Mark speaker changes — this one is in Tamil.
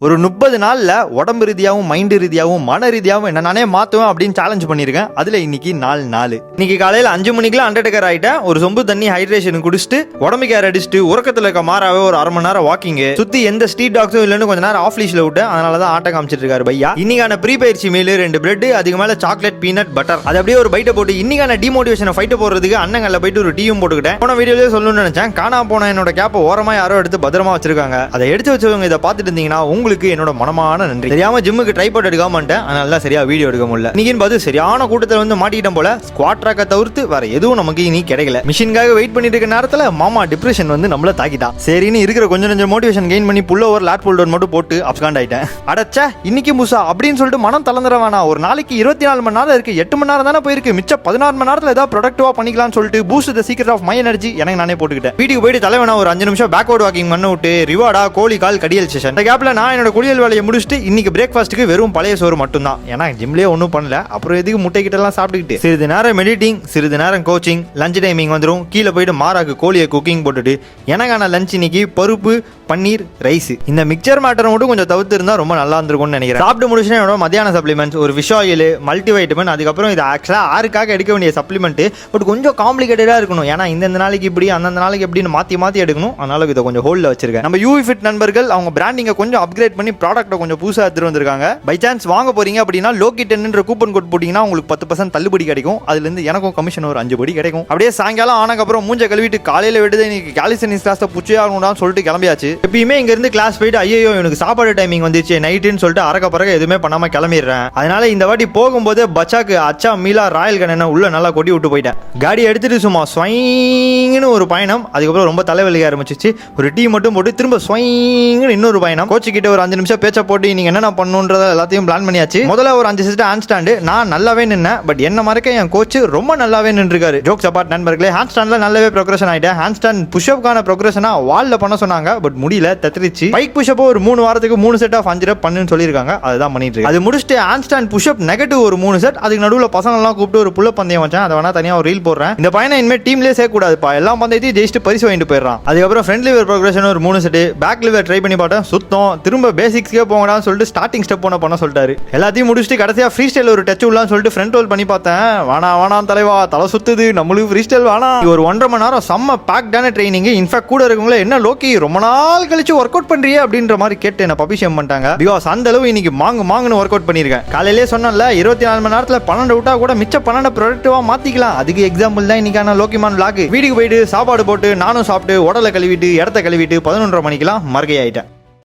Speaker 1: ஒரு 30 நாள்ல உடம்பு ரீதியாகவும் மைண்ட் ரீதியாகவும் மன ரீதியாகவும் என்ன நானே மாத்துவேன் அப்படின்னு சேலஞ்ச் பண்ணியிருக்கேன். அதுல இன்னைக்கு நாள் இன்னைக்கு காலையில 5 மணிக்கெல்லாம் அண்டர்டேக்கர் ஆயிட்டேன். ஒரு சொம்பு தண்ணி ஹைட்ரேஷன் குடிச்சிட்டு உடம்பு கேர் அடிச்சுட்டு உறக்கத்துல இருக்க மாறாவே ஒரு அரை மணி நேரம் வாக்கிங் சுத்தி எந்த ஸ்ட்ரீட் டாக்ஸும் இல்லைன்னு கொஞ்ச நேரம் ஆஃப் லீஷ்ல விட்டேன். அதனாலதான் ஆட்டம் காமிச்சிட்டு இருக்காரு பையா. இன்னைக்கான ப்ரீ பயிற்சி மீல் 2 பிரெட் அதுக்கு மேல சாக்லேட் பீனட் பட்டர் அது அப்படியே ஒரு பைட்டை போட்டு இன்னைக்கான டிமோட்டிவேஷனை ஃபைட் போடுறதுக்கு அண்ணங்கள்ல போயிட்டு ஒரு டீயும் போட்டுக்கிட்டேன். போன வீடியோலயே சொல்லணும்னு நினைச்சேன். காணா போன என்னோட கேப்பை ஓரமா யாரோ எடுத்து பத்திரமா வச்சிருக்காங்க. அதை எடுத்து வச்சவங்க இதை பார்த்துட்டு இருந்தீங்கன்னா உங்களுக்கு என்னோட மனமா நன்றி. தெரியாம ஜிம்முக்கு ட்ரைபாட் எடுக்காம மாட்டேன். அதனால சரியா வீடியோ எடுக்க முடியல. இன்னைக்கு பார்த்து சரியான கூட்டத்தில் வந்து மாட்டிக்கிட்டோம் போல. ஸ்குவாட் ட்ராக்கை தவிர்த்து வேற எதுவும் நமக்கு இனி கிடைக்கல. மிஷின்காக வெயிட் பண்ணிட்டு இருக்க நேரத்துல மாமா டிப்ரெஷன் வந்து நம்மள தாக்கிட்டான். சரின்னு இருக்கிற கொஞ்சம் மோட்டிவேஷன் கெயின் பண்ணி புல் ஓவர் லாட் புல் டவுன் மட்டும் போட்டு அப்ஸ்காண்ட் ஆயிட்டேன். அடச்சா இன்னைக்கு முசா அப்படின்னு சொல்லிட்டு மனம் தளர்ந்துட வேணாம். ஒரு நாளைக்கு 24 மணி நேரம் இருக்கு. 8 மணி நேரம் தானே போயிருக்கு. மிச்சம் 16 மணி நேரத்துல ஏதாவது ப்ரொடக்டிவா பண்ணிக்கலாம்னு சொல்லிட்டு boost the secret of my energy எனக்கு நானே போட்டுக்கிட்டேன். வீட்டுக்கு போயிட்டு தலைவனா ஒரு 5 நிமிஷம் பேக்வர்ட் வாக்கிங் பண்ண விட்டு ரிவார்டா கோழி கால் கடியல் செஷன். இந்த கேப்ல நான் என்னோட குளியல் வேலையை முடிச்சுட்டு இன்னைக்கு பிரேக்ஃபாஸ்ட்டுக்கு வெறும் பழைய சோறு மட்டும் தான். ஏன்னா ஜிம்லயே ஒன்றும் பண்ணல. அப்புறம் எதுக்கு முட்டை கிட்ட எல்லாம் சாப்பிட்டுக்கிட்டு சிறிது நேரம் மெடிட்டிங் சிறிது நேரம் கோச்சிங் லஞ்ச் டைமிங் வந்துடும். கீழே போயிட்டு மாறாக்கு கோழியை குக்கிங் போட்டுட்டு எனக்கான லஞ்ச் இன்னைக்கு பருப்பு பன்னீர் ரைஸ். இந்த மிக்சர் மேட்டரை மட்டும் கொஞ்சம் தவிர்த்து இருந்தா ரொம்ப நல்லா இருந்திருக்கும்னு நினைக்கிறேன். சாப்பிட்டு முடிச்சுட்டு என்னோட மத்தியான சப்ளிமெண்ட்ஸ் ஒரு ஃபிஷ் ஆயில் மல்டி வைட்டமின் அதுக்கப்புறம் இது ஆக்சுவலா ஆறுக்காக எடுக்க வேண்டிய சப்ளிமெண்ட். பட் கொஞ்சம் காம்ப்ளிகேட்டடா இருக்கணும். ஏன்னா இந்த நாளைக்கு இப்படி அந்தந்த நாளைக்கு எப்படின்னு மாத்தி எடுக்கணும். அதனால இதை கொஞ்சம் ஹோல்ல வச்சிருக்கேன். நம்ம யூவி ஃபிட் நண்பர்கள் அவங்க பிராண்டிங்கை கொஞ்சம் அப்கிரேட் பண்ணி ப்ராடக்ட்டை கொஞ்சம் புதுசாக எடுத்துட்டு வந்திருக்காங்க. பை சான்ஸ் வாங்க போறீங்க அப்படின்னா லோக்கி 10 கூப்பன் கோட் போட்டீங்கன்னா உங்களுக்கு 10% தள்ளுபடி கிடைக்கும். அதுல இருந்து எனக்கும் கமிஷன் ஒரு 5 படி கிடைக்கும். அப்படியே சாயங்காலம் ஆனதுக்கப்புறம் மூஞ்ச கழுவிட்டு காலையில விடுது இன்னைக்கு காலிசனிஸ் கிளாஸ் புச்சே ஆகணும்னு சொல்லிட்டு கிளம்பியாச்சு. எப்பயுமே இங்க இருந்து கிளாஸ் போயிட்டு ஐயோ எனக்கு சாப்பாடு டைமிங் வந்துச்சு நைட்டுன்னு சொல்லிட்டு அரக்க பறக்க எதுவுமே பண்ணாம கிளம்பிடுறேன். அதனால இந்த வாட்டி போகும்போது பச்சாக்கு அச்சா மீலா ராயல் கண்ணனை உள்ள நல்லா கொட்டி விட்டு போயிட்டேன். காடி எடுத்துட்டு சும்மா ஸ்வைங்னு ஒரு பயணம். அதுக்கப்புறம் ரொம்ப தலைவலிக்க ஆரம்பிச்சிச்சு. ஒரு டீ மட்டும் போட்டு திரும்ப ஸ்வைங்னு இன்னொரு பயணம். கோச்சு கிட்ட ஒரு 5 நிமிஷம் பேச்ச போட்டு நீங்க என்ன பண்ணுன்றத எல்லாத்தையும் பிளான் பண்ணியாச்சு. முதல்ல ஒரு 5 செட் ஹேண்ட் ஸ்டாண்டு நான் நல்லாவே நின்னேன். பட் என்ன மறக்க என் கோச் ரொம்ப நல்லாவே நின்றுருக்காரு. ஜோக்ஸ் அபார்ட் நண்பர்களே, ஹேண்ட் ஸ்டாண்ட்ல நல்லாவே ப்ரோக்ரஷன் ஆயிட்டேன். ஹேண்ட் ஸ்டாண்ட் புஷ்அப்கான ப்ரோக்ரஷனா வால்ல பண்ண சொன்னாங்க. பட் முடியல தத்திரிச்சு. பைக் புஷ்அப் ஒரு 3 வாரத்துக்கு 3 செட் ஆஃப் 5 ரெப் பண்ணுன்னு சொல்லியிருக்காங்க. அதுதான் பண்ணிட்டு இருக்கு. அது முடிச்சுட்டு ஹேண்ட் ஸ்டாண்ட் புஷ்அப் நெகட்டிவ் ஒரு 3 செட். அதுக்கு நடுவில் பசங்க எல்லாம் கூப்பிட்டு ஒரு புல்லப் பந்தயம் வச்சேன். அதை வேணா தனியாக ஒரு ரீல் போடுறேன். இந்த பையனை இனிமேல் டீம்லேயே சேர்க்கக்கூடாதுப்பா. எல்லா பந்தயத்தையும் ஜெயிச்சுட்டு பரிசு வாங்கிட்டு போயிடறான். அதுக்கப்புறம் ஃப்ரண்ட் லிவர் ப்ரோக்ரஷன் ஒரு 3 செட். பேக் லிவர் ட்ரை பண்ணி பார்த்தேன் சுத்தம். திரும்ப பேசிக்ஸ்க்கே போங்கடான்னு சொல்லிட்டு ஸ்டார்டிங் ஸ்டெப் பண்ண சொல்லிட்டாரு. எல்லாத்தையும் முடிச்சுட்டு கடைசியா ஃப்ரீ ஸ்டைல் ஒரு டச் உள்ளான்னு சொல்லிட்டு ஃப்ரண்ட் ரோல் பண்ணி பார்த்தேன். வேணாம் தலைவா தலை சுத்துது நம்மளுக்கு ஃப்ரீ ஸ்டைல் வேணாம். ஒரு 1.5 மணி நேரம் செம்ம பேக்டான ட்ரைனிங். இன்ஃபேக்ட் கூட இருக்கவங்கள என்ன லோக்கி ரொம்ப நாள் கழிச்சு ஒர்க் அவுட் பண்றியே அப்படின்ற மாதிரி கேட்டு என்ன பபிஷம் பண்ணிட்டாங்க. பிகாஸ் அந்த அளவு இன்னைக்கு மாங்குன்னு ஒர்க் அவுட் பண்ணிருக்கேன். காலையிலே சொன்னல 24 மணி நேரத்துல 12 விட்டா கூட மிச்ச 12 ப்ரொடக்டிவா மாத்திக்கலாம். அதுக்கு எக்ஸாம்பிள் தான் இன்னைக்கான லோக்கிமான் விளாக். வீட்டுக்கு போயிட்டு சாப்பாடு போட்டு நானும் சாப்பிட்டு உடலை கழுவிட்டு இடத்த கழுவிட்டு 11:30 மணிக்கெல்லாம் மறுகை ஆயிட்டேன்.